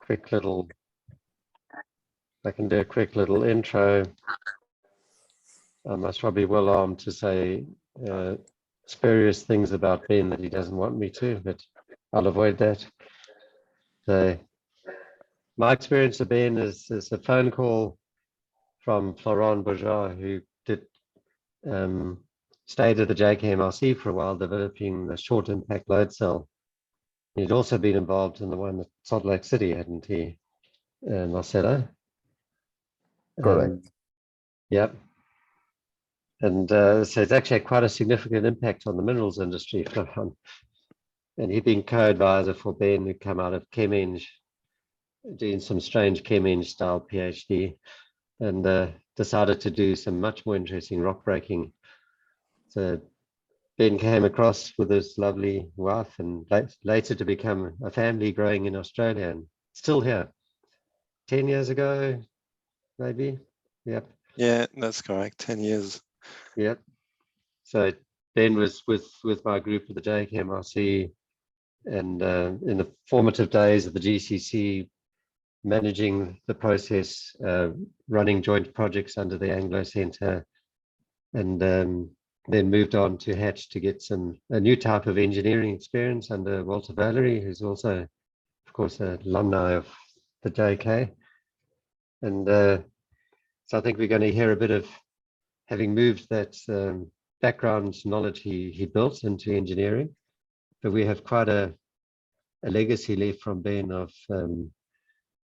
quick little intro. I must probably well armed to say spurious things about Ben that he doesn't want me to, but I'll avoid that. So my experience of Ben is a phone call from Florent Bourgeois, who did stayed at the JKMRC for a while developing the short impact load cell. He'd also been involved in the one at Salt Lake City, hadn't he, Marcelo? Correct. Yep. And so it's actually had quite a significant impact on the minerals industry. And he'd been co-advisor for Ben, who came out of ChemEng, doing some strange ChemEng style PhD, and decided to do some much more interesting rock breaking. So Ben came across with his lovely wife and later to become a family growing in Australia and still here. 10 years ago, maybe. Yep. Yeah, that's correct. 10 years. Yep. So Ben was with my group at the JKMRC and in the formative days of the GCC, managing the process, running joint projects under the Anglo Centre, and then moved on to Hatch to get a new type of engineering experience under Walter Valery, who's also, of course, an alumni of the JK. And so I think we're going to hear a bit of having moved that background knowledge he built into engineering, but we have quite a legacy left from Ben of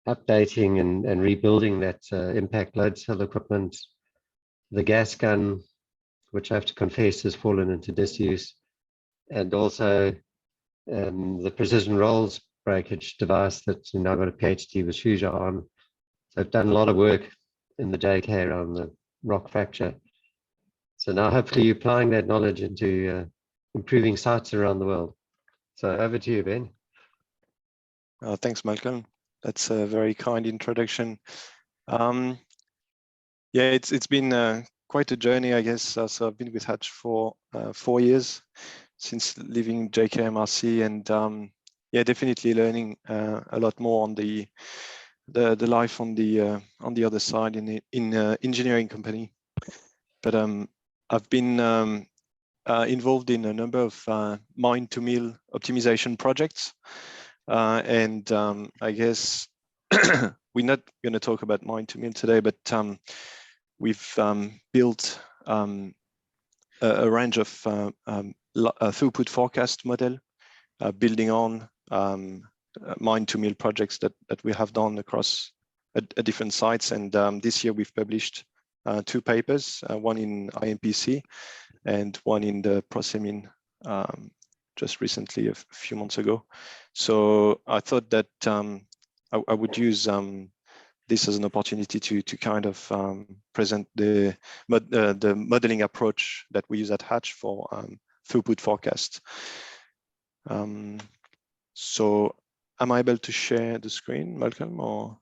updating and rebuilding that impact load cell equipment, the gas gun, which I have to confess has fallen into disuse, and also the precision rolls breakage device that I got a PhD with Shuja on. So I've done a lot of work in the JK around the rock fracture. So now hopefully you're applying that knowledge into improving sites around the world. So over to you, Ben. Thanks, Malcolm. That's a very kind introduction. Yeah, it's been quite a journey, I guess. So I've been with Hatch for 4 years since leaving JKMRC, and yeah, definitely learning a lot more on the life on the other side in engineering company. But I've been involved in a number of mine to mill optimization projects, and I guess we're not going to talk about mine to mill today, but we've built a range of throughput forecast model, building on mine to mill projects that we have done across different sites. And this year we've published 2 papers, one in IMPC and one in the Prosemin just recently, a few months ago. So I thought that I would use this as an opportunity to kind of present the modeling approach that we use at Hatch for throughput forecast. So am I able to share the screen, Malcolm, or?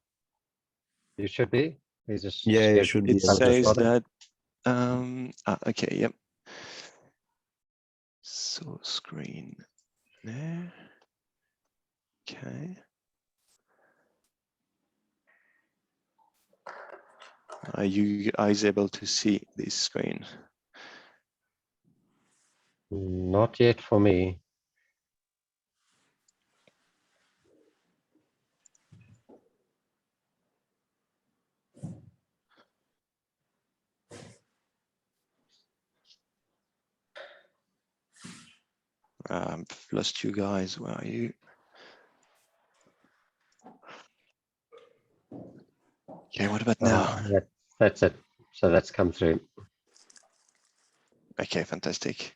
You should be. Yeah, you should be. It says that, okay, yep. So screen there, okay. Are you guys able to see this screen? Not yet for me. I've lost you guys. Where are you? Okay, what about now? That's it. So that's come through. Okay, fantastic.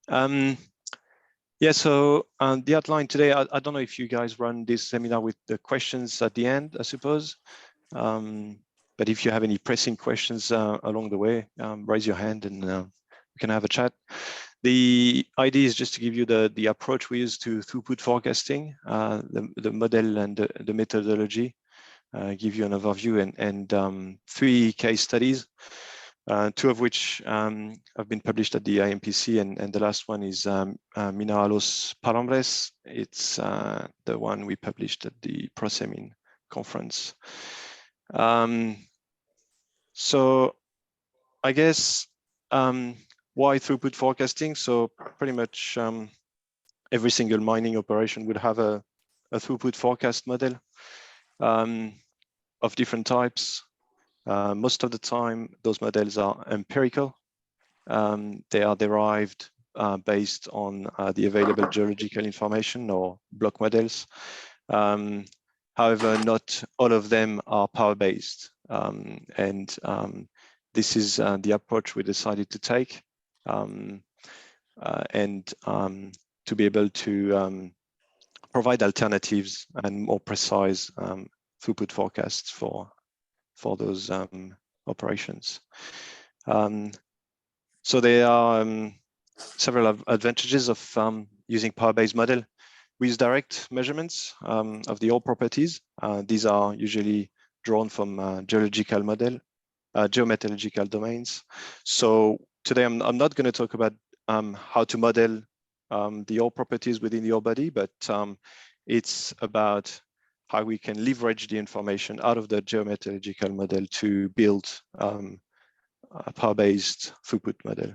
Yeah, so the outline today, I don't know if you guys run this seminar with the questions at the end, I suppose. But if you have any pressing questions along the way, raise your hand and we can have a chat. The idea is just to give you the approach we use to throughput forecasting, the model and the methodology, give you an overview and 3 case studies. two of which have been published at the IMPC, and the last one is Mineralos Palambres. It's the one we published at the Prosemin conference. So I guess why throughput forecasting? So pretty much every single mining operation would have a throughput forecast model of different types. Most of the time, those models are empirical. They are derived based on the available geological information or block models. However, not all of them are power-based. This is the approach we decided to take to be able to provide alternatives and more precise throughput forecasts for those operations. So there are several advantages of using power-based model. We use direct measurements of the ore properties. These are usually drawn from geometallurgical domains. So today I'm not going to talk about how to model the ore properties within the ore body, but it's about how we can leverage the information out of the geometallurgical model to build a power-based throughput model.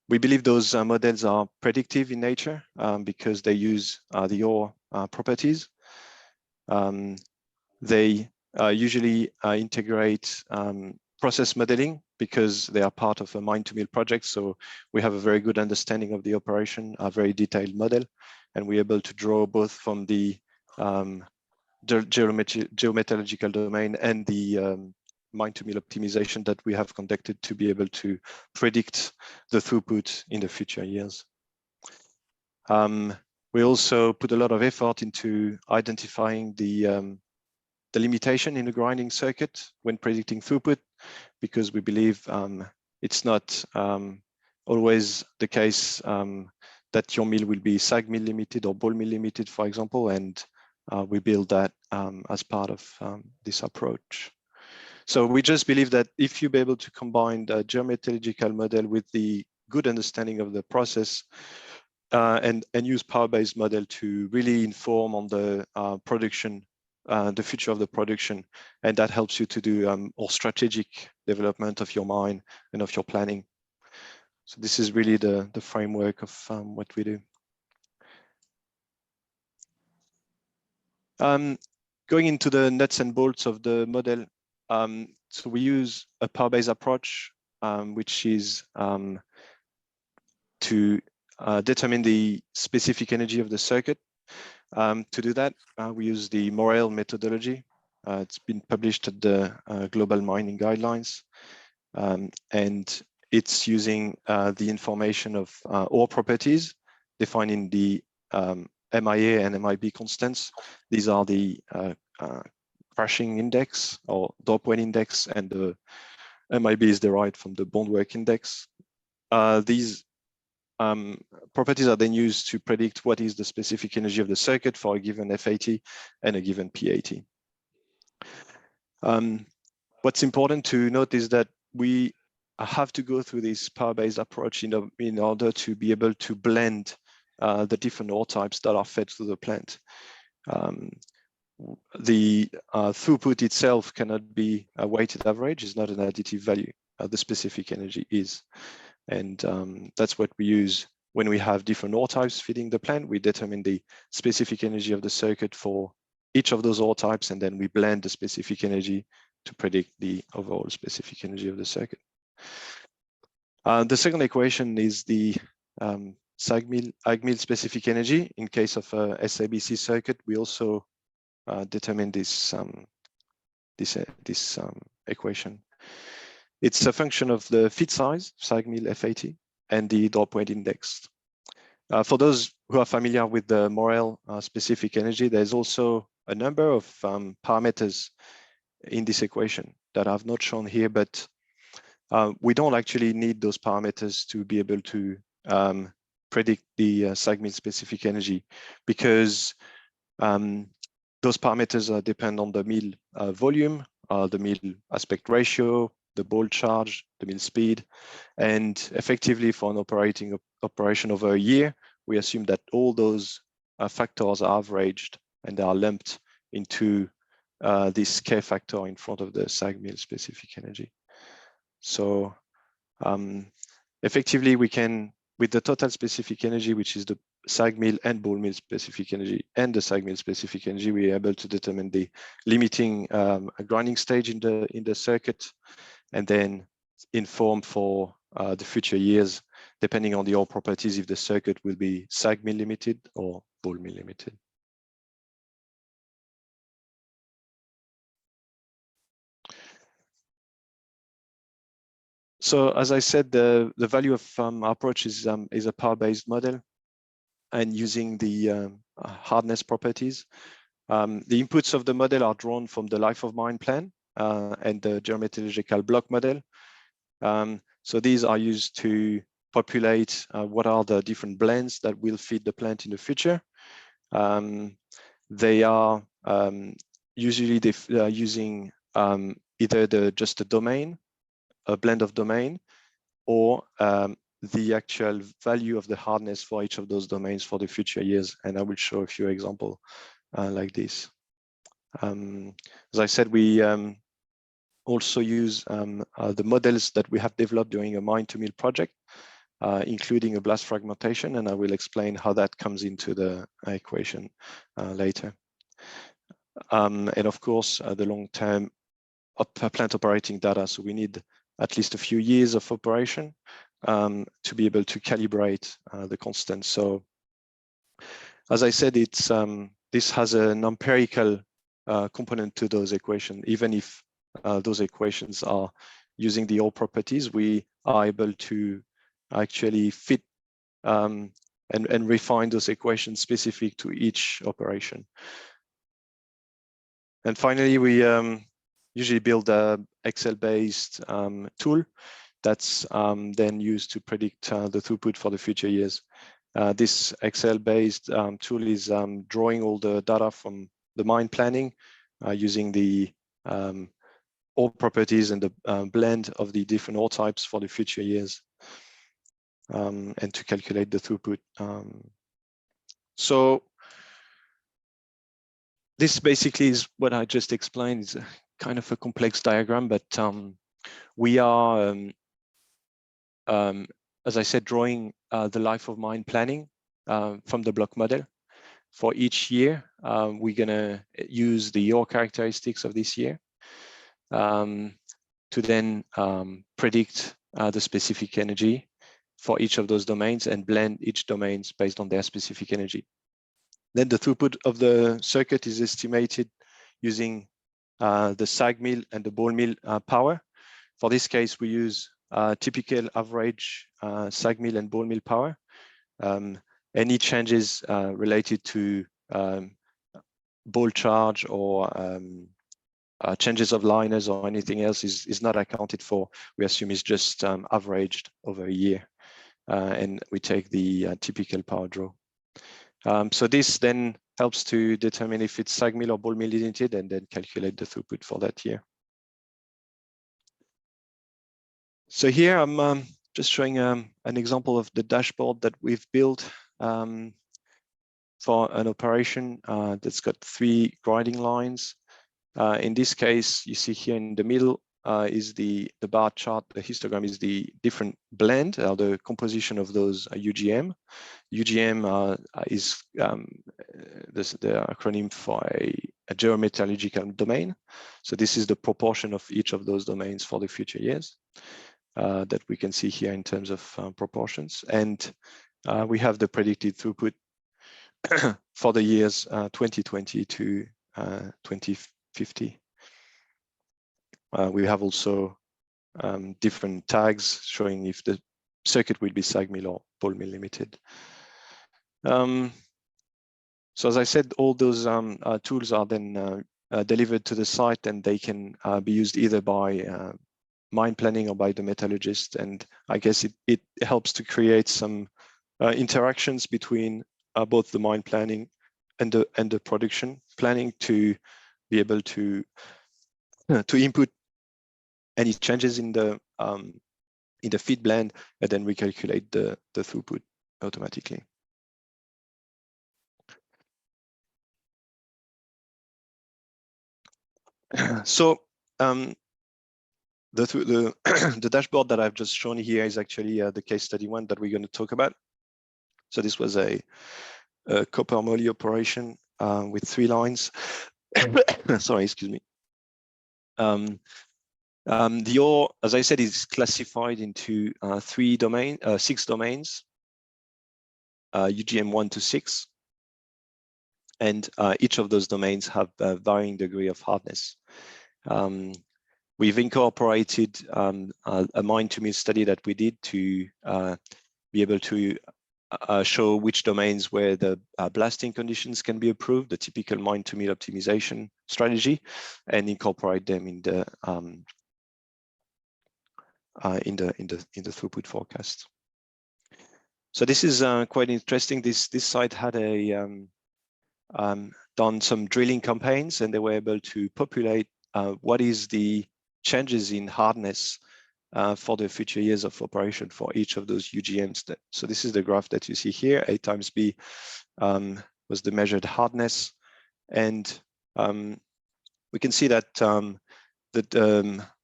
We believe those models are predictive in nature because they use the ore properties. They usually integrate process modeling because they are part of a mine-to-mill project. So we have a very good understanding of the operation, a very detailed model, and we're able to draw both from the geometallurgical domain and the mine-to-mill optimization that we have conducted to be able to predict the throughput in the future years. We also put a lot of effort into identifying the limitation in the grinding circuit when predicting throughput, because we believe it's not always the case that your mill will be SAG mill limited or ball mill limited, for example, and we build that as part of this approach. So we just believe that if you be able to combine the geometallurgical model with the good understanding of the process and use power-based model to really inform on the production, the future of the production, and that helps you to do more strategic development of your mine and of your planning. So this is really the framework of what we do. Going into the nuts and bolts of the model, so we use a power-based approach, which is to determine the specific energy of the circuit. To do that, we use the Morel methodology. It's been published at the Global Mining Guidelines, and it's using the information of ore properties defined in the MIA and MIB constants. These are the crushing index or drop weight index, and the MIB is derived from the bond work index. These properties are then used to predict what is the specific energy of the circuit for a given FAT and a given PAT. What's important to note is that we have to go through this power-based approach in order to be able to blend the different ore types that are fed through the plant. The throughput itself cannot be a weighted average, it's not an additive value. The specific energy is. And that's what we use when we have different ore types feeding the plant. We determine the specific energy of the circuit for each of those ore types, and then we blend the specific energy to predict the overall specific energy of the circuit. The second equation is the SAG mill, AG mill specific energy. In case of a SABC circuit, we also determine this equation. It's a function of the feed size, SAG mill FAT, and the drop weight index. For those who are familiar with the Morel specific energy, there's also a number of parameters in this equation that I've not shown here, but we don't actually need those parameters to be able to predict the SAG mill specific energy, because those parameters depend on the mill volume, the mill aspect ratio, the ball charge, the mill speed, and effectively for an operation over a year, we assume that all those factors are averaged and they are lumped into this K factor in front of the SAG mill specific energy. So effectively, we can, with the total specific energy, which is the SAG mill and ball mill specific energy and the SAG mill specific energy, we are able to determine the limiting grinding stage in the circuit, and then inform for the future years, depending on the ore properties, if the circuit will be SAG mill limited or ball mill limited. So as I said, the value of our approach is a power-based model and using the hardness properties. The inputs of the model are drawn from the life of mine plan and the geometallurgical block model. So these are used to populate what are the different blends that will feed the plant in the future. They are usually using either just a domain, a blend of domain, or the actual value of the hardness for each of those domains for the future years. And I will show a few examples like this. As I said, we also use the models that we have developed during a mine to mill project, including a blast fragmentation, and I will explain how that comes into the equation later. And of course, the long-term plant operating data. So we need at least a few years of operation to be able to calibrate the constant. So as I said, it's this has an empirical component to those equations. Even if those equations are using the ore properties, we are able to actually fit and refine those equations specific to each operation. And finally, we usually build a Excel-based tool that's then used to predict the throughput for the future years. This Excel-based tool is drawing all the data from the mine planning using the ore properties and the blend of the different ore types for the future years, and to calculate the throughput. So this basically is what I just explained. It's kind of a complex diagram, but we are, as I said, drawing the life of mine planning from the block model. For each year, we're gonna use the ore characteristics of this year to then predict the specific energy for each of those domains and blend each domains based on their specific energy. Then the throughput of the circuit is estimated using the SAG mill and the ball mill power. For this case, we use typical average SAG mill and ball mill power. Any changes related to ball charge or changes of liners or anything else is not accounted for. We assume it's just averaged over a year, and we take the typical power draw. So this then helps to determine if it's SAG mill or ball mill limited, and then calculate the throughput for that year. So here I'm just showing an example of the dashboard that we've built for an operation that's got 3 grinding lines. In this case, you see here in the middle is the bar chart. The histogram is the different blend, the composition of those UGM. UGM is the acronym for a geometallurgical domain. So this is the proportion of each of those domains for the future years that we can see here in terms of proportions. And we have the predicted throughput for the years 2020 to 2050. We have also different tags showing if the circuit will be SAG mill or ball mill limited. So as I said, all those tools are then delivered to the site, and they can be used either by mine planning or by the metallurgist. And I guess it helps to create some interactions between both the mine planning and the production planning to be able to to input any changes in the feed blend, and then recalculate the throughput automatically. So the the dashboard that I've just shown here is actually the case study one that we're going to talk about. So this was a copper moly operation with 3 lines. Sorry, excuse me. The ore, as I said, is classified into 6 domains, UGM 1 to 6, and each of those domains have a varying degree of hardness. We've incorporated a mine-to-mill study that we did to be able to show which domains where the blasting conditions can be improved, the typical mine-to-mill optimization strategy, and incorporate them in the throughput forecast. So this is quite interesting. This site had done some drilling campaigns, and they were able to populate what is the changes in hardness for the future years of operation for each of those UGMs. So this is the graph that you see here. A times B was the measured hardness, and we can see that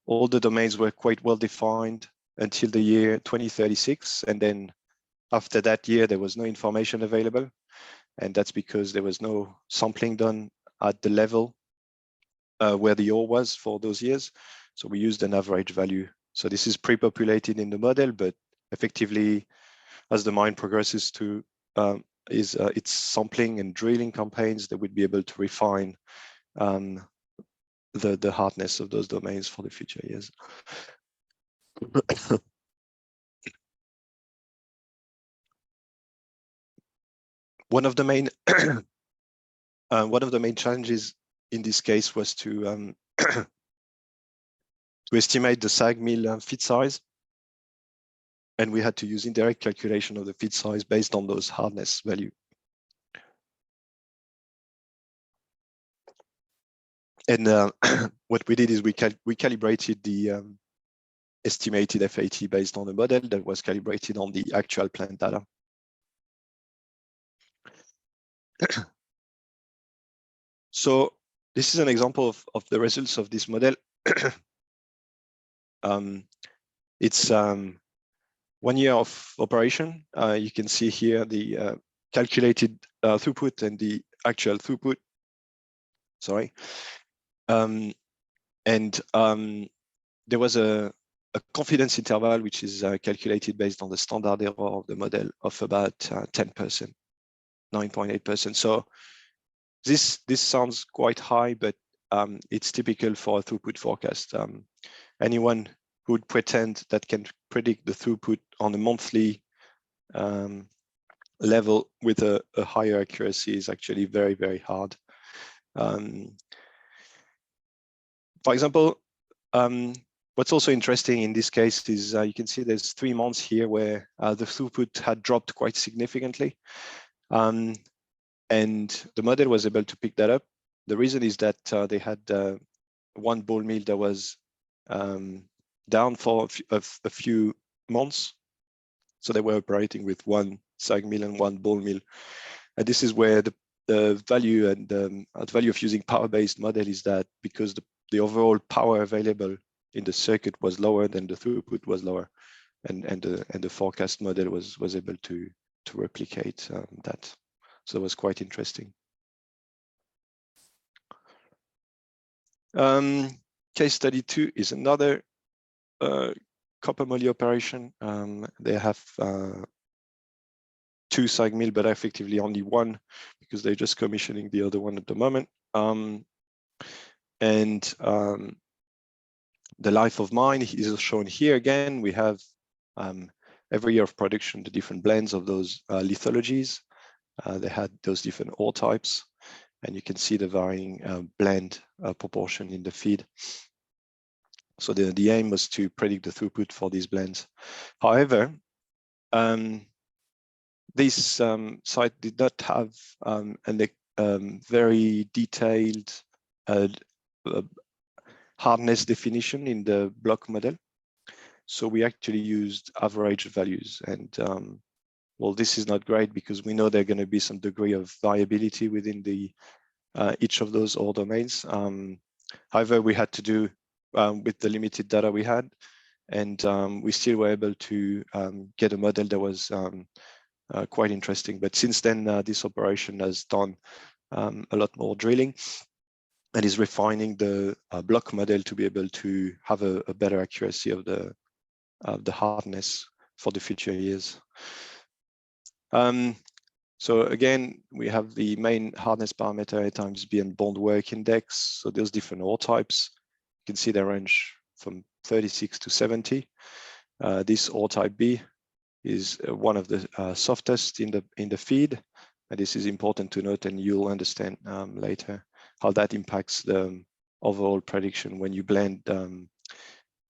all the domains were quite well defined until the year 2036, and then after that year there was no information available, and that's because there was no sampling done at the level where the ore was for those years. So we used an average value. So this is pre-populated in the model, but effectively, as the mine progresses to its sampling and drilling campaigns, they would be able to refine the hardness of those domains for the future years. One of the main challenges in this case was to estimate the SAG mill feed size, and we had to use indirect calculation of the feed size based on those hardness value. And what we did is we calibrated the estimated FAT based on a model that was calibrated on the actual plant data. So this is an example of the results of this model. It's 1 year of operation. You can see here the calculated throughput and the actual throughput. Sorry. There was a confidence interval which is calculated based on the standard error of the model of about 10%, 9.8%. So this sounds quite high, but it's typical for a throughput forecast. Anyone who would pretend that can predict the throughput on a monthly level with a higher accuracy is actually very, very hard. For example, what's also interesting in this case is you can see there's 3 months here where the throughput had dropped quite significantly. And the model was able to pick that up. The reason is that they had one ball mill that was down for a few months. So they were operating with 1 SAG mill and 1 ball mill. And this is where the value and the value of using power-based model is that because the overall power available in the circuit was lower than the throughput was lower, and the forecast model was able to replicate that. So it was quite interesting. Case study 2 is another copper moly operation. They have 2 SAG mill, but effectively only 1 because they're just commissioning the other one at the moment. The life of mine is shown here again. We have every year of production, the different blends of those lithologies. They had those different ore types, and you can see the varying blend proportion in the feed. So the aim was to predict the throughput for these blends. However, this site did not have a very detailed hardness definition in the block model. So we actually used average values, and well, this is not great because we know there are going to be some degree of variability within the each of those ore domains. However, we had to do with the limited data we had, and we still were able to get a model that was quite interesting. But since then, this operation has done a lot more drilling and is refining the block model to be able to have a better accuracy of the hardness for the future years. So again, we have the main hardness parameter A times B and bond work index. So those different ore types, you can see they range from 36 to 70. This ore type B is one of the softest in the feed, and this is important to note, and you'll understand later how that impacts the overall prediction when you blend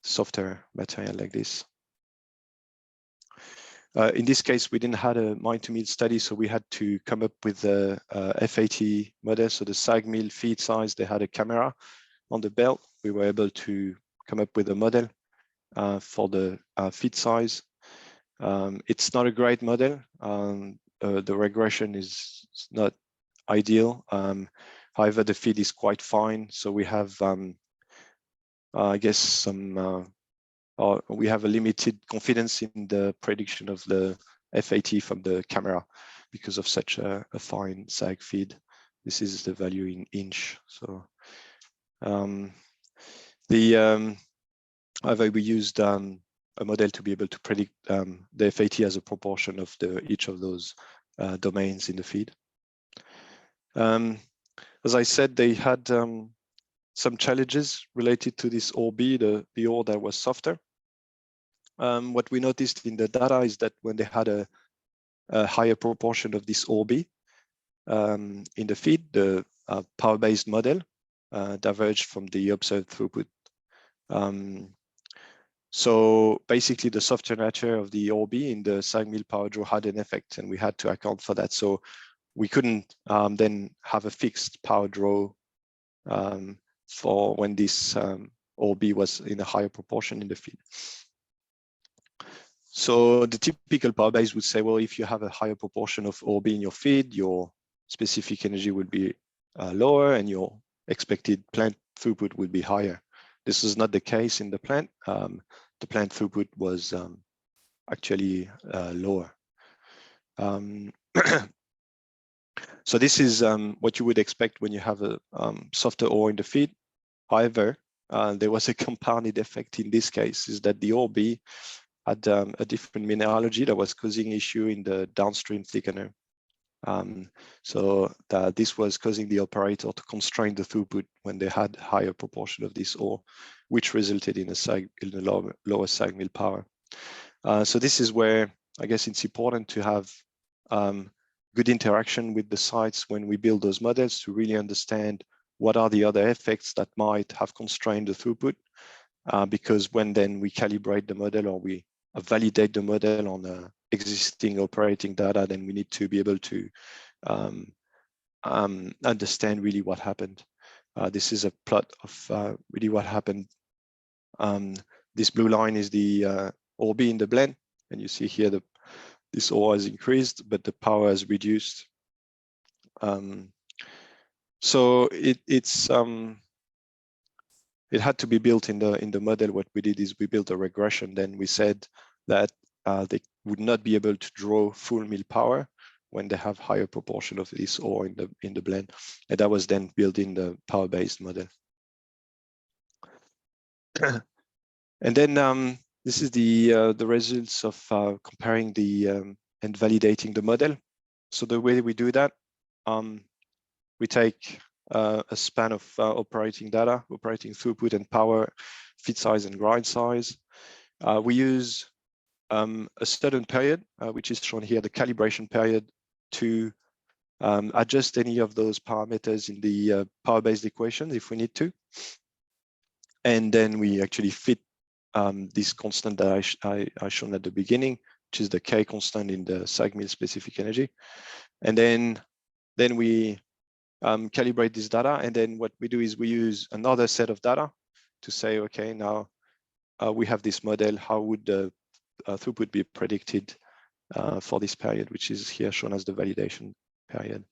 softer material like this. In this case, we didn't have a mine to mill study, so we had to come up with a FAT model. So the SAG mill feed size, they had a camera on the belt. We were able to come up with a model for the feed size. It's not a great model. The regression is not ideal. However, the feed is quite fine. So we have, I guess, some we have a limited confidence in the prediction of the FAT from the camera because of such a fine SAG feed. This is the value in inch. So however, we used a model to be able to predict the FAT as a proportion of each of those domains in the feed. As I said, they had some challenges related to this ore B, the ore that was softer. What we noticed in the data is that when they had a higher proportion of this ore B in the feed, the power-based model diverged from the observed throughput. So basically, the softer nature of the ore B in the SAG mill power draw had an effect, and we had to account for that. So we couldn't then have a fixed power draw for when this ore B was in a higher proportion in the feed. So the typical power base would say, well, if you have a higher proportion of ore B in your feed, your specific energy would be lower and your expected plant throughput would be higher. This is not the case in the plant. The plant throughput was actually lower. So this is what you would expect when you have a softer ore in the feed. However, there was a compounded effect in this case, is that the ore B had a different mineralogy that was causing issue in the downstream thickener. So this was causing the operator to constrain the throughput when they had higher proportion of this ore, which resulted in a lower SAG mill power. So this is where I guess it's important to have good interaction with the sites when we build those models to really understand what are the other effects that might have constrained the throughput. Because when then we calibrate the model or we validate the model on existing operating data, then we need to be able to understand really what happened. This is a plot of really what happened. This blue line is the ore B in the blend, and you see here this ore has increased, but the power has reduced. So it had to be built in the model. What we did is we built a regression. Then we said that they would not be able to draw full mill power when they have higher proportion of this ore in the blend, and that was then built in the power-based model. And then this is the results of comparing and validating the model. So the way we do that, we take a span of operating data, operating throughput and power, feed size and grind size. We use a certain period, which is shown here, the calibration period, to adjust any of those parameters in the power-based equations if we need to. And then we actually fit this constant that I shown at the beginning, which is the K constant in the SAG mill specific energy. And then we calibrate this data, and then what we do is we use another set of data to say, okay, now we have this model, how would the throughput be predicted for this period, which is here shown as the validation period.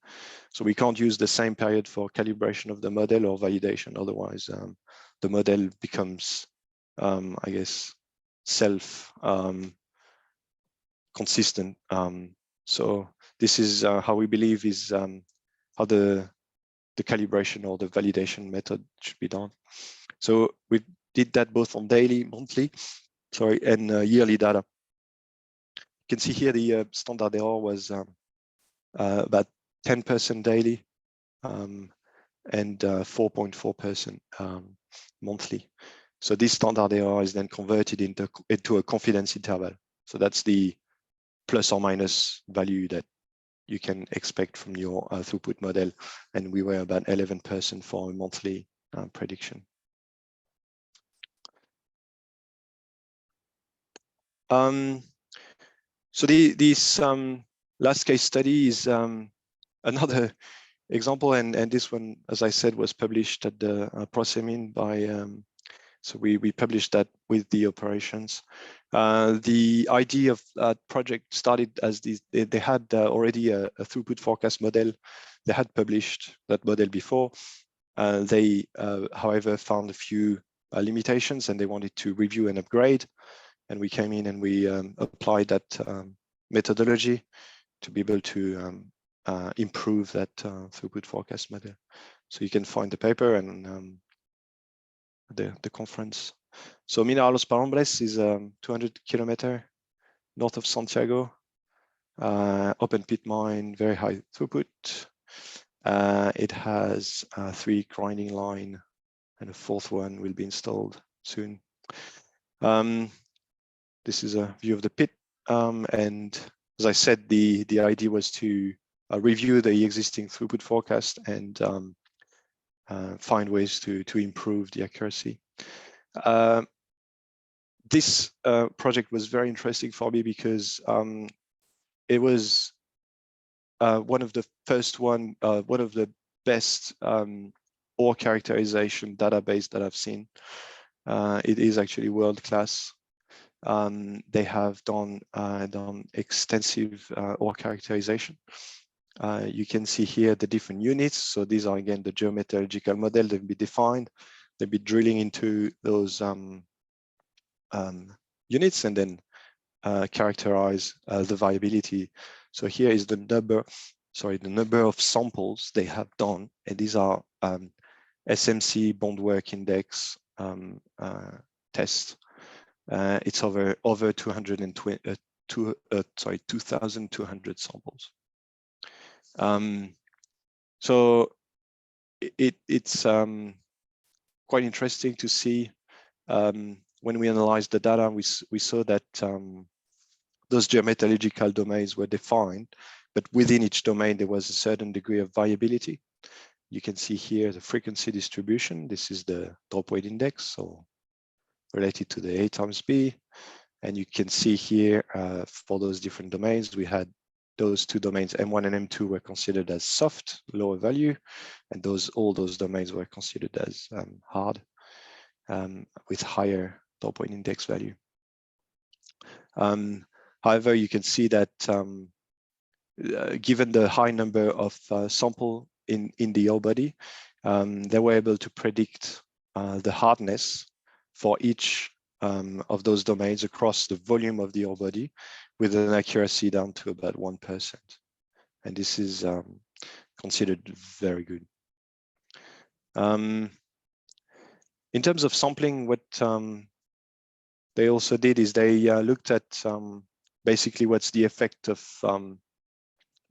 So we can't use the same period for calibration of the model or validation, otherwise the model becomes, I guess, self consistent. So this is how we believe is how the calibration or the validation method should be done. So we did that both on daily, monthly, sorry, and yearly data. You can see here the standard error was about 10% daily and 4.4% monthly. So this standard error is then converted into a confidence interval. So that's the plus or minus value that you can expect from your throughput model. And we were about 11% for a monthly prediction. So this last case study is another example, and this one, as I said, was published at the Prosemin by, so we published that with the operations. The idea of that project started as they had already a throughput forecast model. They had published that model before. They, however, found a few limitations and they wanted to review and upgrade. And we came in and we applied that methodology to be able to improve that throughput forecast model. So you can find the paper and the conference. So Mina Los Palambres is 200 kilometers north of Santiago, open pit mine, very high throughput. It has 3 grinding line and a 4th one will be installed soon. This is a view of the pit. And as I said, the idea was to review the existing throughput forecast and find ways to improve the accuracy. This project was very interesting for me because it was one of the first one of the best ore characterization database that I've seen. It is actually world class. They have done extensive ore characterization. You can see here the different units. So these are again the geometallurgical model. They'll be defined. They'll be drilling into those units and then characterize the viability. So here is the number of samples they have done, and these are SMC bond work index tests. It's over 2,200 samples. So it's quite interesting to see. When we analyzed the data, we saw that those geometallurgical domains were defined, but within each domain there was a certain degree of variability. You can see here the frequency distribution. This is the drop weight index, so related to the A times B. And you can see here for those different domains, we had those 2 domains, M1 and M2 were considered as soft, lower value, and all those domains were considered as hard, with higher drop weight index value. However, you can see that given the high number of sample in the ore body, they were able to predict the hardness for each of those domains across the volume of the ore body with an accuracy down to about 1%. And this is considered very good. In terms of sampling, what they also did is they looked at basically what's the effect of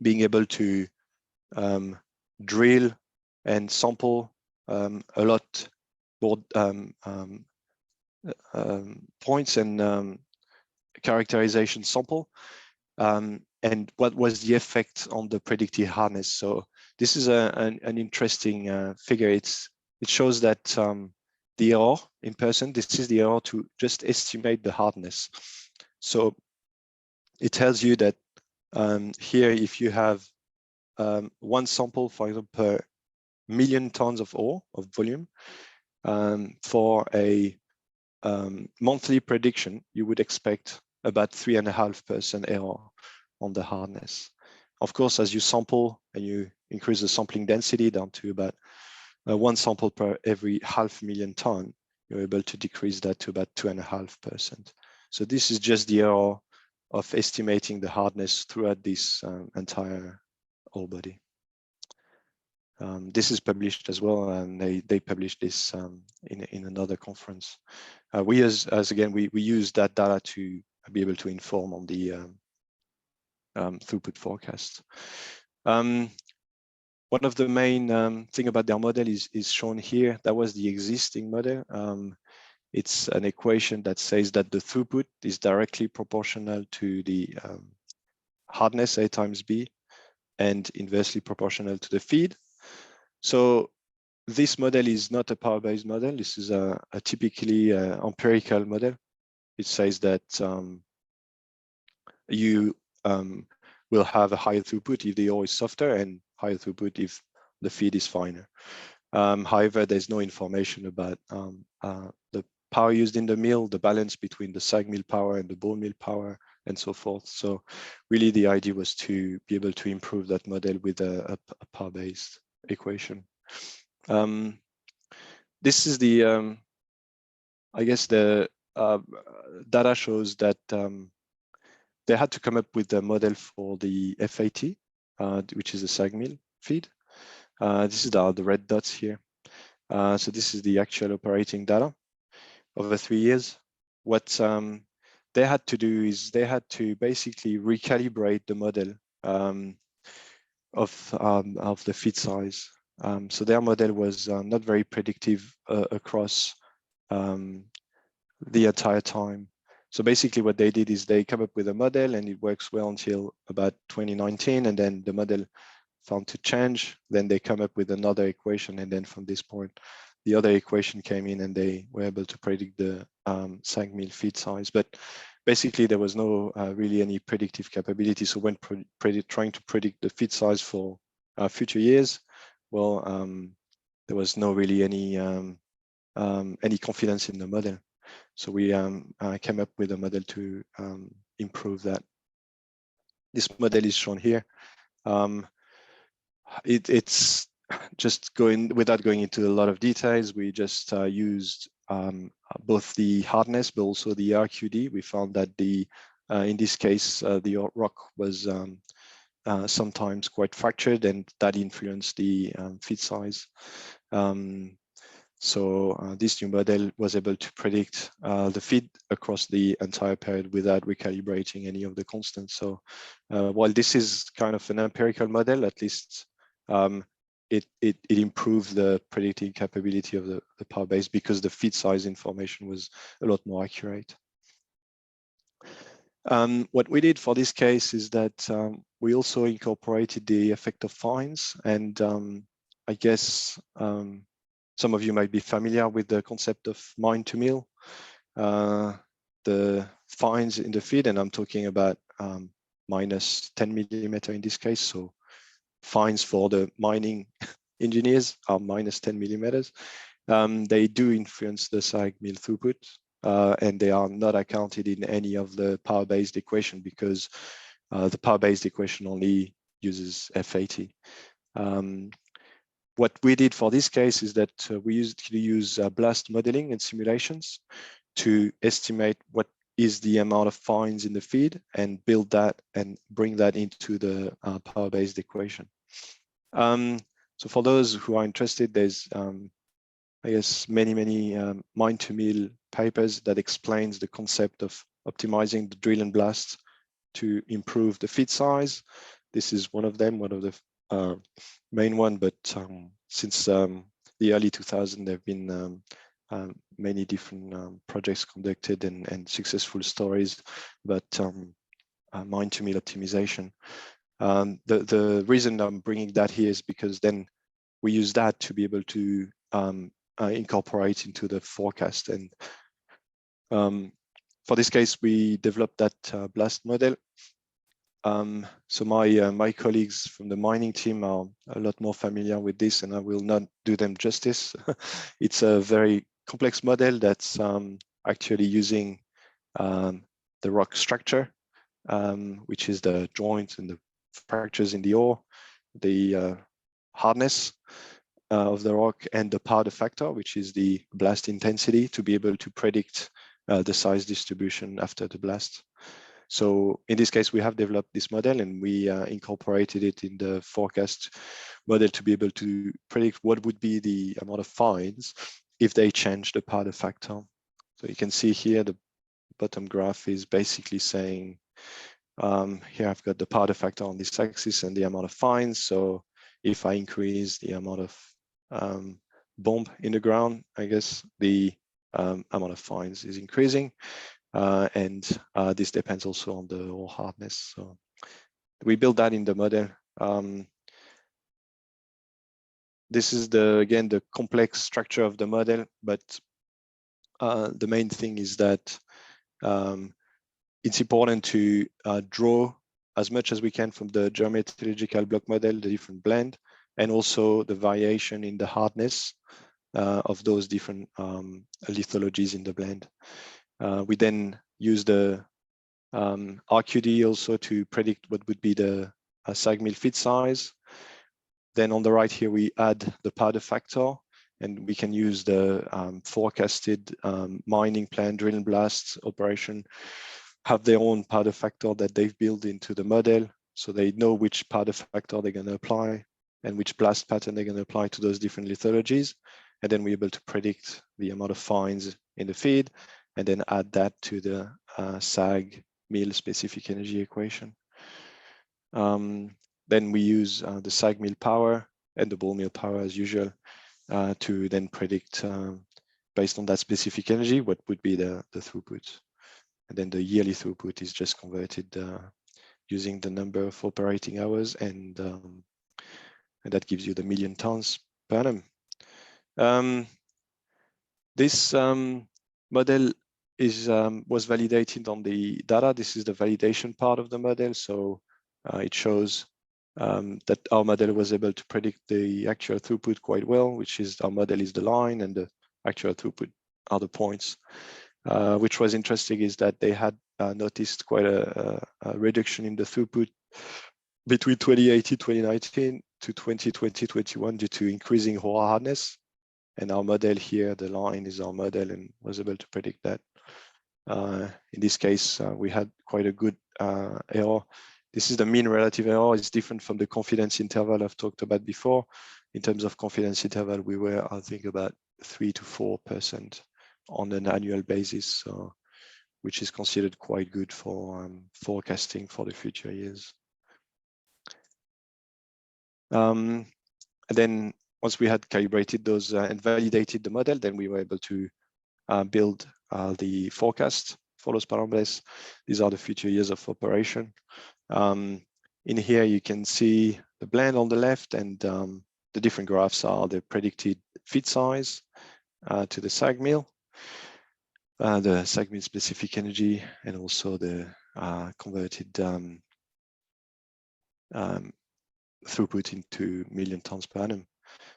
being able to drill and sample a lot more points and characterization sample, and what was the effect on the predicted hardness. So this is an interesting figure. It shows that the error in person, this is the error to just estimate the hardness. So it tells you that here, if you have 1 sample, for example, per million tons of ore of volume, for a monthly prediction, you would expect about 3.5% error on the hardness. Of course, as you sample and you increase the sampling density down to about 1 sample per every 500,000 ton, you're able to decrease that to about 2.5%. So this is just the error of estimating the hardness throughout this entire ore body. This is published as well, and they published this in another conference. We as again, we use that data to be able to inform on the throughput forecast. One of the main thing about their model is shown here. That was the existing model. It's an equation that says that the throughput is directly proportional to the hardness A times B and inversely proportional to the feed. So this model is not a power-based model. This is a typically empirical model. It says that you will have a higher throughput if the ore is softer and higher throughput if the feed is finer. However, there's no information about the power used in the mill, the balance between the SAG mill power and the ball mill power, and so forth. So really the idea was to be able to improve that model with a power-based equation. This is the, I guess the data shows that they had to come up with a model for the FAT, which is a SAG mill feed. This is the red dots here. So this is the actual operating data over 3 years. What they had to do is they had to basically recalibrate the model of the feed size. So their model was not very predictive across the entire time. So basically what they did is they come up with a model and it works well until about 2019, and then the model found to change. Then they come up with another equation, and then from this point, the other equation came in and they were able to predict the SAG mill feed size. But basically there was no really any predictive capability. So when trying to predict the feed size for future years, well, there was no really any confidence in the model. So we came up with a model to improve that. This model is shown here. It's just without going into a lot of details, we just used both the hardness but also the RQD. We found that in this case the rock was sometimes quite fractured, and that influenced the feed size. So this new model was able to predict the feed across the entire period without recalibrating any of the constants. So while this is kind of an empirical model, at least it improved the predicting capability of the power base because the feed size information was a lot more accurate. What we did for this case is that we also incorporated the effect of fines, and I guess some of you might be familiar with the concept of mine to mill. The fines in the feed, and I'm talking about minus 10 millimeter in this case. So fines for the mining engineers are minus 10 millimeters. They do influence the SAG mill throughput, and they are not accounted in any of the power-based equation because the power-based equation only uses FAT. What we did for this case is that we use blast modeling and simulations to estimate what is the amount of fines in the feed and build that and bring that into the power-based equation. So for those who are interested, there's I guess many mine to mill papers that explains the concept of optimizing the drill and blast to improve the feed size. This is one of them, one of the main one, but since the early 2000s, there have been many different projects conducted and successful stories about mine to mill optimization. The reason I'm bringing that here is because then we use that to be able to incorporate into the forecast. And for this case, we developed that blast model. So my colleagues from the mining team are a lot more familiar with this, and I will not do them justice. It's a very complex model that's actually using the rock structure, which is the joints and the fractures in the ore, the hardness of the rock, and the powder factor, which is the blast intensity, to be able to predict the size distribution after the blast. So in this case, we have developed this model, and we incorporated it in the forecast model to be able to predict what would be the amount of fines if they change the powder factor. So you can see here, the bottom graph is basically saying, here I've got the powder factor on this axis and the amount of fines. So if I increase the amount of bomb in the ground, I guess the amount of fines is increasing. And this depends also on the ore hardness. So we built that in the model. This is again the complex structure of the model, but the main thing is that it's important to draw as much as we can from the geometallurgical block model, the different blend, and also the variation in the hardness of those different lithologies in the blend. We then use the RQD also to predict what would be the SAG mill feed size. Then on the right here, we add the powder factor, and we can use the forecasted mining plan, drill and blast operation, have their own powder factor that they've built into the model. So they know which powder factor they're going to apply and which blast pattern they're going to apply to those different lithologies. And then we're able to predict the amount of fines in the feed, and then add that to the SAG mill specific energy equation. Then we use the SAG mill power and the ball mill power as usual to then predict based on that specific energy what would be the throughput. And then the yearly throughput is just converted using the number of operating hours, and that gives you the 1,000,000 tons per annum. This model was validated on the data. This is the validation part of the model. So it shows that our model was able to predict the actual throughput quite well, which is our model is the line and the actual throughput are the points. Which was interesting is that they had noticed quite a reduction in the throughput between 2018, 2019 to 2020, 2021 due to increasing ore hardness. And our model here, the line is our model, and was able to predict that. In this case, we had quite a good error. This is the mean relative error. It's different from the confidence interval I've talked about before. In terms of confidence interval, we were, I think, about 3 to 4% on an annual basis, so, which is considered quite good for forecasting for the future years. And then once we had calibrated those and validated the model, then we were able to build the forecast for those parameters. These are the future years of operation. In here, you can see the blend on the left, and the different graphs are the predicted feed size to the SAG mill, the SAG mill specific energy, and also the converted throughput into 1,000,000 tons per annum.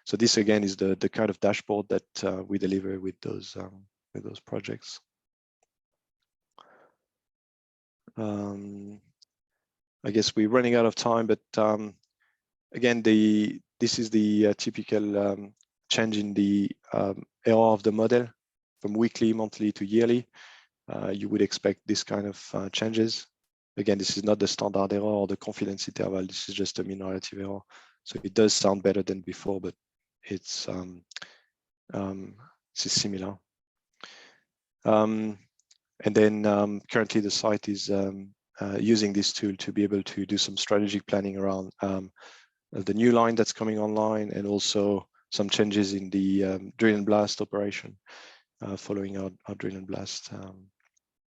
So this again is the kind of dashboard that we deliver with those projects. I guess we're running out of time, but again, this is the typical change in the error of the model from weekly, monthly to yearly. You would expect this kind of changes. Again, this is not the standard error or the confidence interval. This is just a mean relative error. So it does sound better than before, but it's similar. And then currently the site is using this tool to be able to do some strategic planning around the new line that's coming online, and also some changes in the drill and blast operation following our drill and blast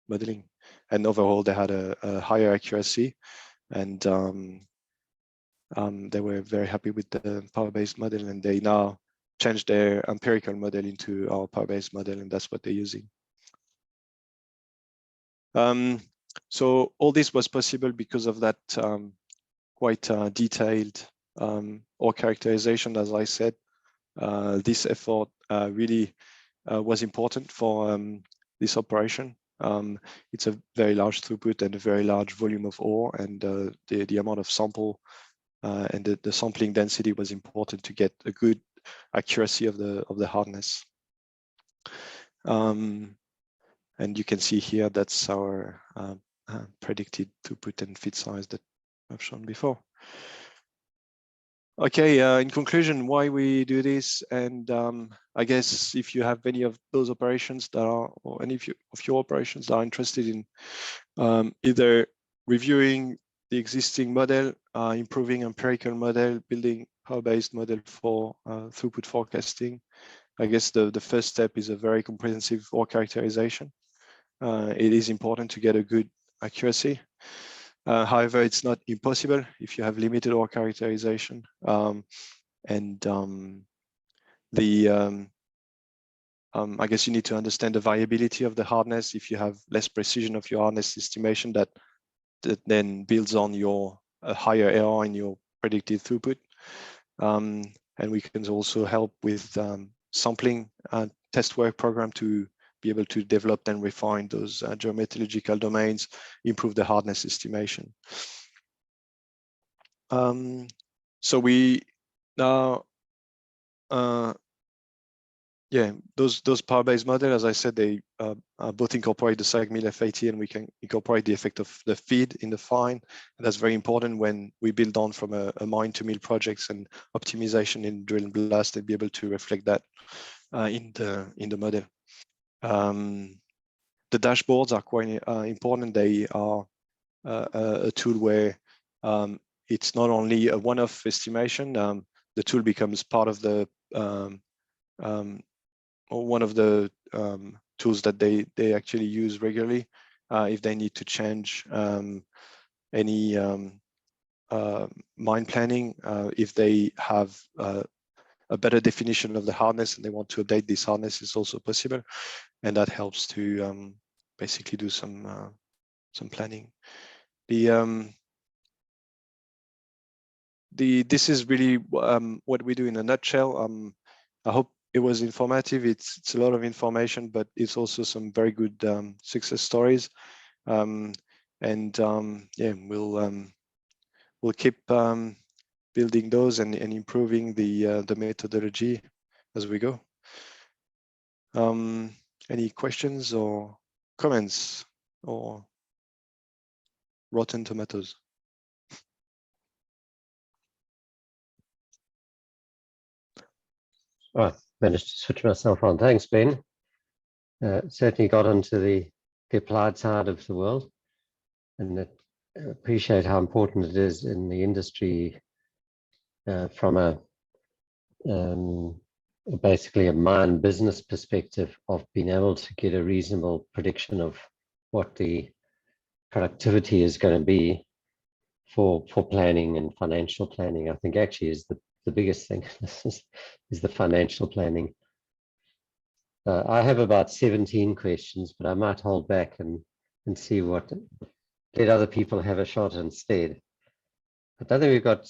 modeling. And overall, they had a higher accuracy, and they were very happy with the power-based model, and they now changed their empirical model into our power-based model, and that's what they're using. So all this was possible because of that quite detailed ore characterization. As I said, this effort really was important for this operation. It's a very large throughput and a very large volume of ore, and the amount of sample and the sampling density was important to get a good accuracy of the hardness. And you can see here that's our predicted throughput and feed size that I've shown before. Okay, in conclusion, why we do this, and I guess if you have any of those operations that are, or any of your operations that are interested in either reviewing the existing model, improving empirical model, building power-based model for throughput forecasting, I guess the first step is a very comprehensive ore characterization. It is important to get a good accuracy. However, it's not impossible if you have limited ore characterization. I guess you need to understand the variability of the hardness. If you have less precision of your hardness estimation, that then builds on your higher error in your predicted throughput. And we can also help with sampling test work program to be able to develop and refine those geometallurgical domains, improve the hardness estimation. So we now, those power-based models, as I said, they both incorporate the SAG mill FAT, and we can incorporate the effect of the feed in the fine. And that's very important when we build on from a mine to mill projects and optimization in drill and blast, and be able to reflect that in the model. The dashboards are quite important. They are a tool where it's not only a one-off estimation. The tool becomes part of the or one of the tools that they actually use regularly if they need to change any mine planning, if they have a better definition of the hardness and they want to update this hardness, is also possible, and that helps to basically do some planning. This is really what we do in a nutshell. I hope it was informative. It's a lot of information, but it's also some very good success stories. Yeah, we'll keep building those and improving the methodology as we go. Any questions or comments or rotten tomatoes? I managed to switch myself on. Thanks, Ben. Certainly got onto the applied side of the world, and appreciate how important it is in the industry from basically a mine business perspective of being able to get a reasonable prediction of what the productivity is going to be for planning and financial planning. I think actually is the biggest thing is the financial planning. I have about 17 questions, but I might hold back and see let other people have a shot instead. I don't think we've got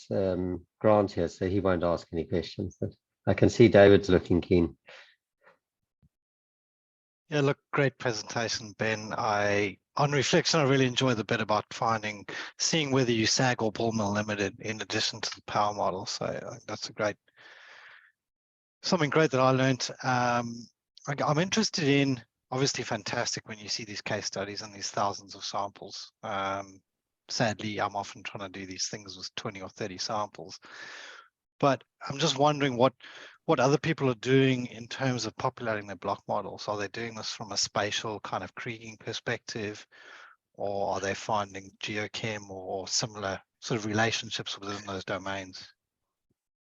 Grant here, so he won't ask any questions. But I can see David's looking keen. Yeah, look, great presentation, Ben. On reflection, I really enjoyed the bit about seeing whether you SAG or ball mill limited in addition to the power model. So that's something great that I learned. I'm interested in, obviously fantastic when you see these case studies and these thousands of samples. Sadly, I'm often trying to do these things with 20 or 30 samples. But I'm just wondering what other people are doing in terms of populating their block models. Are they doing this from a spatial kind of kriging perspective, or are they finding geochem or similar sort of relationships within those domains?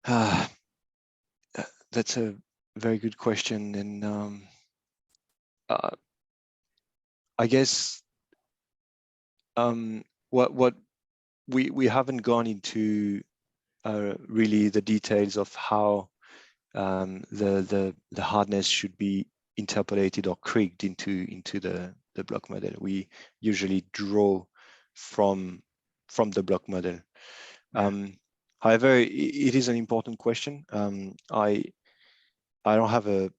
That's a very good question, and I guess what we haven't gone into really the details of how the hardness should be interpolated or krigged into the block model. We usually draw from the block model. However, it is an important question. I don't have a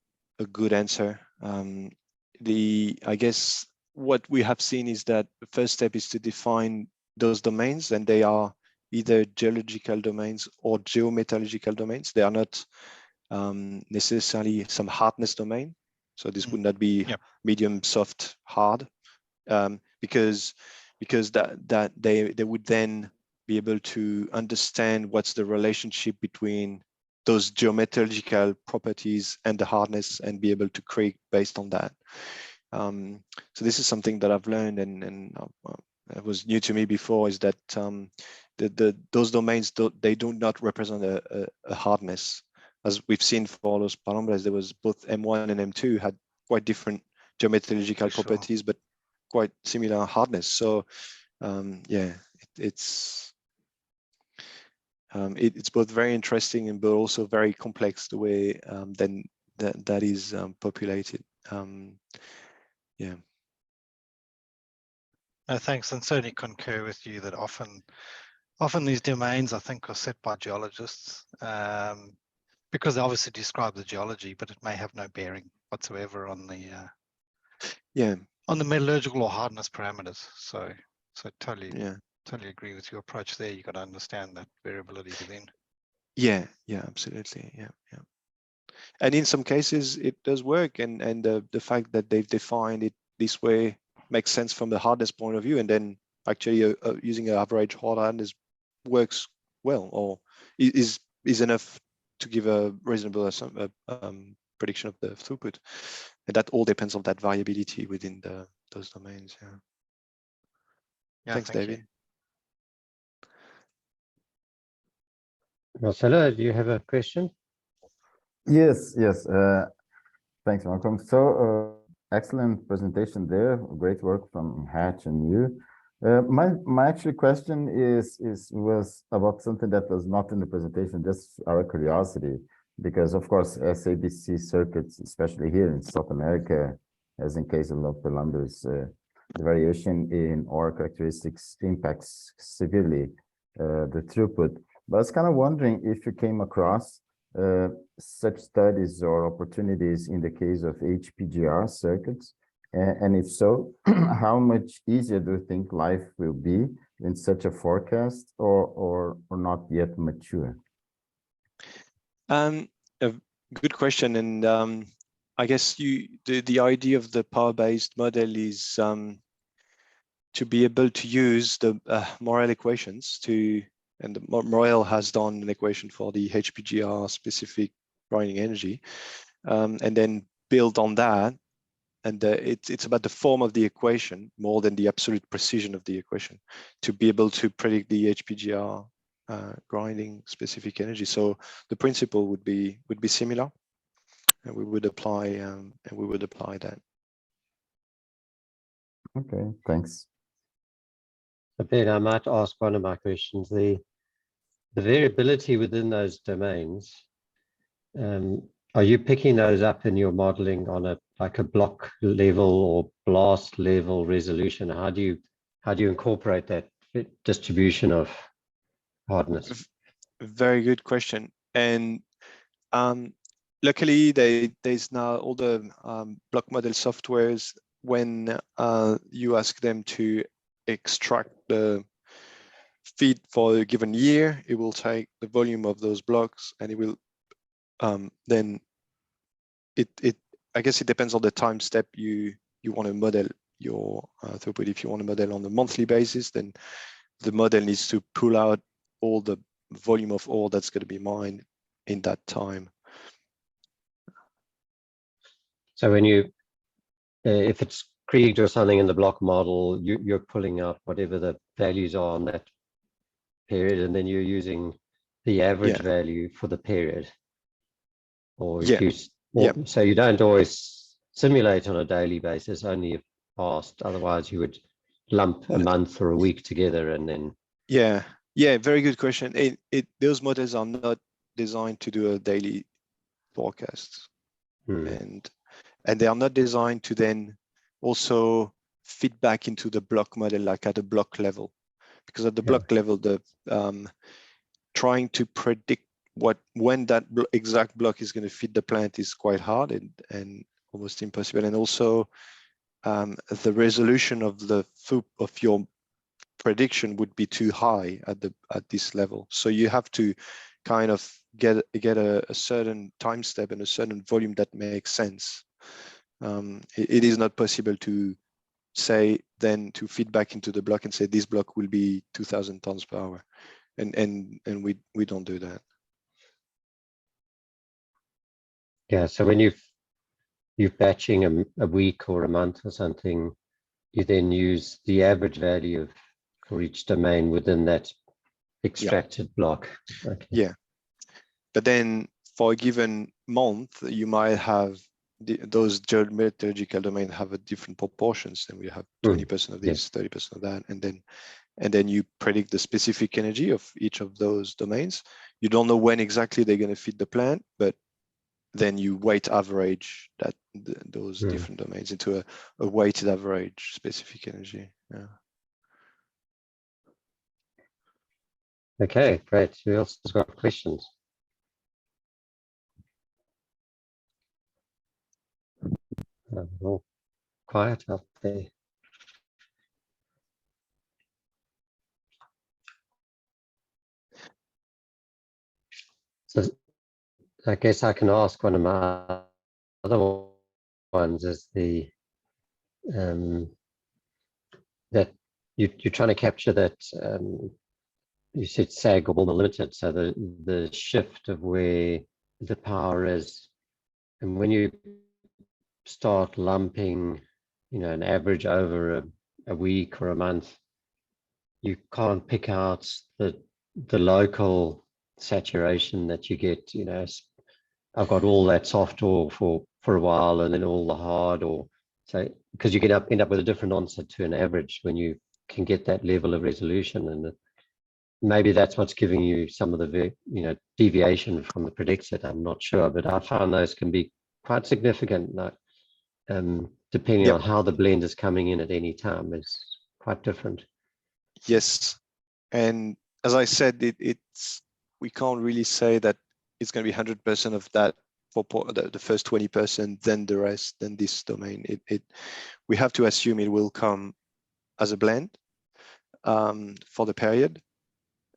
good answer. I guess what we have seen is that the first step is to define those domains, and they are either geological domains or geometallurgical domains. They are not necessarily some hardness domain. So this would not be medium, soft, hard, because that they would then be able to understand what's the relationship between those geometrological properties and the hardness, and be able to create based on that. So this is something that I've learned, and it was new to me before, is that those domains they do not represent a hardness. As we've seen for Los Palombres, there was both M1 and M2 had quite different geometrological properties, but quite similar hardness. So yeah, it's both very interesting and but also very complex the way then that is populated. Yeah. No, thanks, and certainly concur with you that often these domains, I think, are set by geologists because they obviously describe the geology, but it may have no bearing whatsoever on the on the metallurgical or hardness parameters. So totally agree with your approach there. You got to understand that variability within. Yeah, absolutely. Yeah. And in some cases it does work, and the fact that they've defined it this way makes sense from the hardness point of view, and then actually using an average hardness works well, or is enough to give a reasonable prediction of the throughput. And that all depends on that variability within those domains. Thanks, David. Marcelo, do you have a question? Yes. Thanks, Malcolm. So excellent presentation there. Great work from Hatch and you. My actual question was about something that was not in the presentation, just our curiosity, because of course SABC circuits, especially here in South America, as in case of Los Palombres, the variation in ore characteristics impacts severely the throughput. But I was kind of wondering if you came across such studies or opportunities in the case of HPGR circuits, and if so, how much easier do you think life will be in such a forecast, or not yet mature? A good question, and I guess the idea of the power-based model is to be able to use the Morel equations and Morel has done an equation for the HPGR specific grinding energy, and then build on that. And it's about the form of the equation more than the absolute precision of the equation to be able to predict the HPGR grinding specific energy. So the principle would be similar, and we would apply that. Okay, thanks. Ben, I might ask one of my questions. The variability within those domains, are you picking those up in your modeling on a block level or blast level resolution? How do you incorporate that distribution of hardness? Very good question. And luckily, there's now all the block model softwares. When you ask them to extract the feed for a given year, it will take the volume of those blocks, and it will then I guess it depends on the time step you want to model your throughput. If you want to model on a monthly basis, then the model needs to pull out all the volume of ore that's going to be mined in that time. So when you, if it's Krieg or something in the block model, you're pulling out whatever the values are on that period, and then you're using the average value for the period. Or if so you don't always simulate on a daily basis, only if asked. Otherwise, you would lump a month or a week together and then. Yeah, very good question. Those models are not designed to do a daily forecast, and they are not designed to then also feedback into the block model, like at a block level, because at the Yeah. block level, the trying to predict when that exact block is going to feed the plant is quite hard and almost impossible. And also the resolution of your prediction would be too high at this level. So you have to kind of get a certain time step and a certain volume that makes sense. It is not possible to say then to feed back into the block and say this block will be 2,000 tons per hour, and we don't do that. Yeah, so when you're batching a week or a month or something, you then use the average value for each domain within that extracted block. Okay. Yeah, but then for a given month, you might have those geometallurgical domains have a different proportions. Then we have 20% of this, 30% of that, and then you predict the specific energy of each of those domains. You don't know when exactly they're going to feed the plant, but then you weight average those different domains into a weighted average specific energy. Yeah. Okay, great. Who else has got questions? All quiet out there. So I guess I can ask one of my other ones is that you're trying to capture that you said sag or Bulmer limited, so the shift of where the power is, and when you start lumping, an average over a week or a month, you can't pick out the local saturation that you get. I've got all that soft ore for a while and then all the hard ore. So because you end up with a different answer to an average when you can get that level of resolution, and maybe that's what's giving you some of the deviation from the predicted. I'm not sure, but I found those can be quite significant. Depending on how the blend is coming in at any time is quite different. Yes, and as I said, we can't really say that it's going to be 100% of that for the first 20%, then the rest, then this domain. We have to assume it will come as a blend for the period,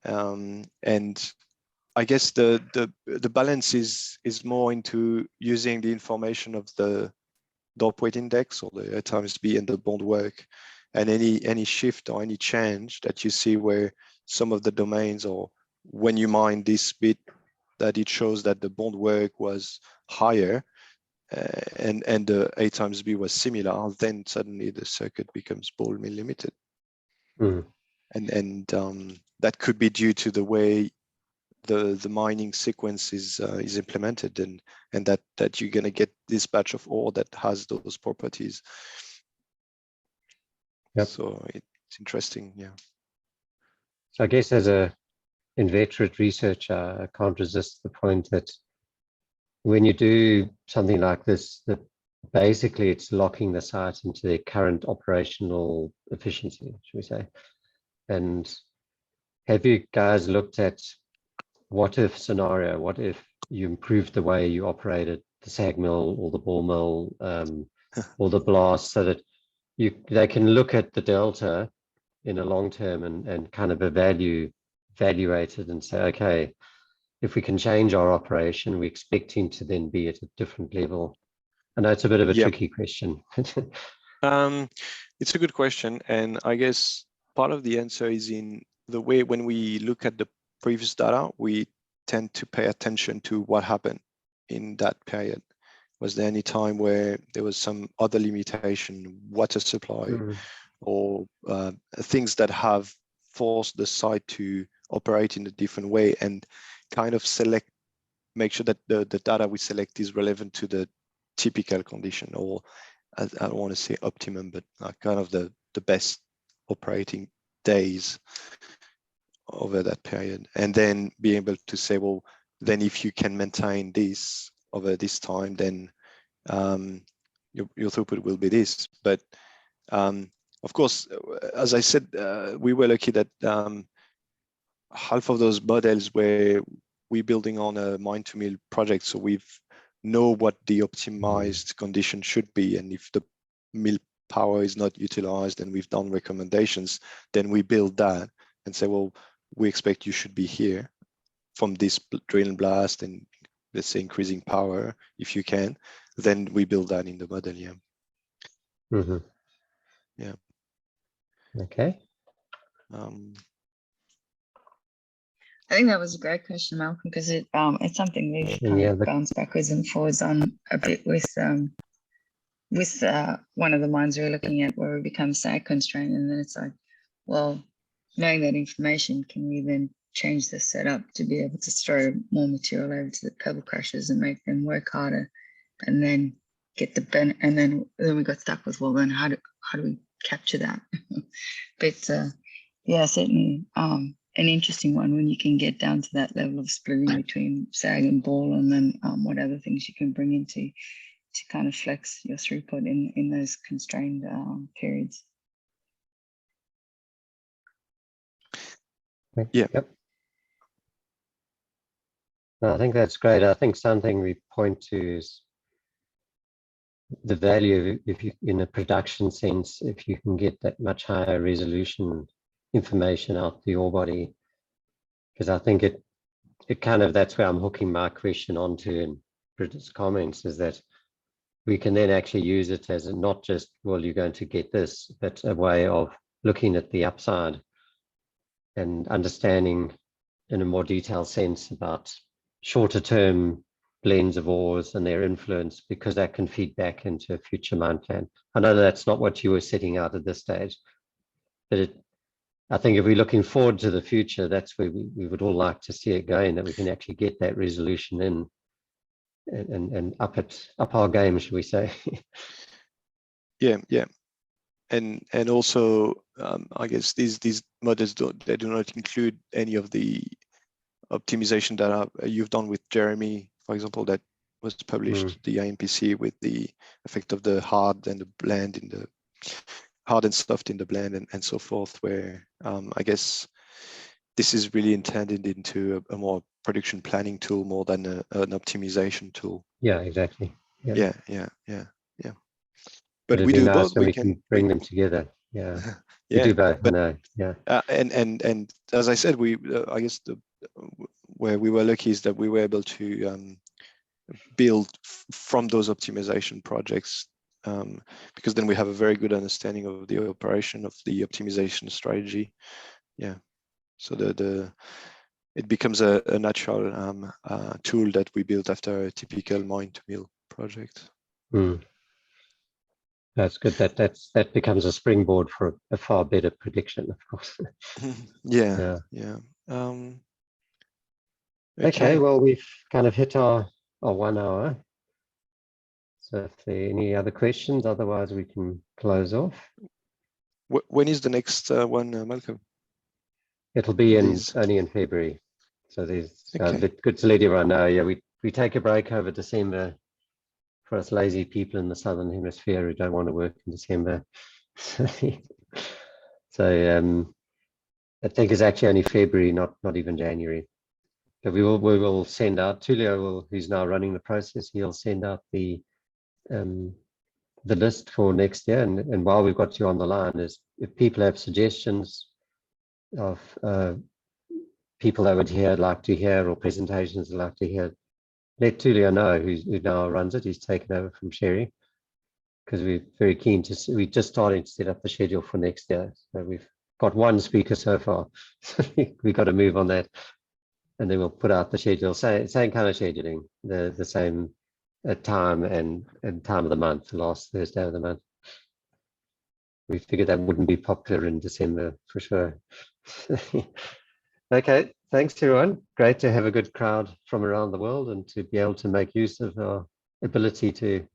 and I guess the balance is more into using the information of the dop weight index or the A times B and the bond work, and any shift or any change that you see where some of the domains, or when you mine this bit, that it shows that the bond work was higher and the A times B was similar, then suddenly the circuit becomes ball mill limited. And that could be due to the way the mining sequence is implemented, and that you're going to get this batch of ore that has those properties. Yep. So it's interesting. Yeah. So I guess as a inveterate researcher, I can't resist the point that when you do something like this, that basically it's locking the site into their current operational efficiency, should we say. And have you guys looked at what if scenario? What if you improved the way you operated the sag mill or the ball mill or the blast, so that they can look at the delta in a long term and kind of evaluate it and say, okay, if we can change our operation, we're expecting to then be at a different level. I know it's a bit of a tricky question. It's a good question, and I guess part of the answer is in the way when we look at the previous data, we tend to pay attention to what happened in that period. Was there any time where there was some other limitation, water supply, or things that have forced the site to operate in a different way, and kind of make sure that the data we select is relevant to the typical condition, or I don't want to say optimum, but kind of the best operating days over that period, and then be able to say, well, then if you can maintain this over this time, then your throughput will be this. But Of course, as I said, we were lucky that half of those models were we building on a mine to mill project, so we've know what the optimized condition should be, and if the mill power is not utilized and we've done recommendations, then we build that and say, well, we expect you should be here from this drill and blast, and let's say increasing power if you can, then we build that in the model. Yeah. Mm-hmm. Yeah. Okay. I think that was a great question, Malcolm, because it's something we've kind of bounced backwards and forwards on a bit with one of the mines we were looking at, where we become sag constrained, and then it's like, well, knowing that information, can we then change the setup to be able to throw more material over to the pebble crushers and make them work harder, and then get the and then we got stuck with, well, then how do we capture that? But yeah, certainly an interesting one when you can get down to that level of splitting between sag and ball, and then what other things you can bring into to kind of flex your throughput in those constrained periods. Yeah. Yep. No, I think that's great. I think something we point to is the value, if you, in a production sense, if you can get that much higher resolution information out the ore body, because I think it kind of, that's where I'm hooking my question onto in Britta's comments, is that we can then actually use it as a, not just, well, you're going to get this, but a way of looking at the upside and understanding in a more detailed sense about shorter term blends of ores and their influence, because that can feed back into a future mine plan. I know that's not what you were setting out at this stage, but I think if we're looking forward to the future, that's where we would all like to see it going, that we can actually get that resolution in and up our game, should we say? Yeah, yeah. And also, I guess these models do not include any of the optimization that you've done with Jeremy, for example, that was published, the IMPC, with the effect of the hard and the blend in the hard and soft in the blend, and so forth, where I guess this is really intended into a more production planning tool more than an optimization tool. Yeah, exactly. Yeah. But it'd we be do nice both. when we can bring them together. Yeah. Yeah, we do both. but, No, yeah. And as I said, we I guess where we were lucky is that we were able to build from those optimization projects, because then we have a very good understanding of the operation of the optimization strategy. Yeah, so it becomes a natural tool that we built after a typical mine to mill project. That's good. That becomes a springboard for a far better prediction, of course. Yeah. Okay, well, we've kind of hit our 1 hour. So if there are any other questions, otherwise we can close off. When is the next one, Malcolm? It'll be only in February. So there's good to let everyone know. Yeah, we take a break over December for us lazy people in the Southern Hemisphere who don't want to work in December. So I think it's actually only February, not even January. But we will send out, Tulio who's now running the process, he'll send out the list for next year. And while we've got you on the line, is if people have suggestions of people they would like to hear, or presentations they'd like to hear, let Tulio know, who now runs it. He's taken over from Sherry, because we're very keen to see, we're just starting to set up the schedule for next year. So we've got one speaker so far. We've got to move on that. And then we'll put out the schedule, same kind of scheduling, the same time and time of the month, the last Thursday of the month. We figured that wouldn't be popular in December for sure. Okay, thanks everyone. Great to have a good crowd from around the world and to be able to make use of our ability to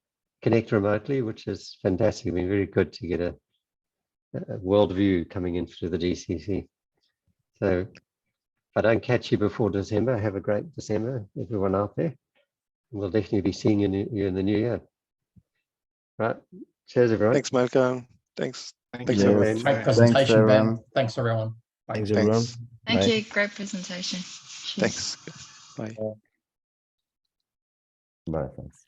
connect remotely, which is fantastic. It's been very good to get a world view coming in through the GCC. So if I don't catch you before December, have a great December, everyone out there. We'll definitely be seeing you in the new year. Right. Cheers, everyone. Thanks, Malcolm. Thanks. Thank Thanks, you. everyone. Yes. Great Thanks, presentation, Ben. everyone. Thanks, everyone. Bye. Thanks, everyone. Thanks. Thank Bye. you. Great presentation. Cheers. Thanks. Bye. Bye. Thanks.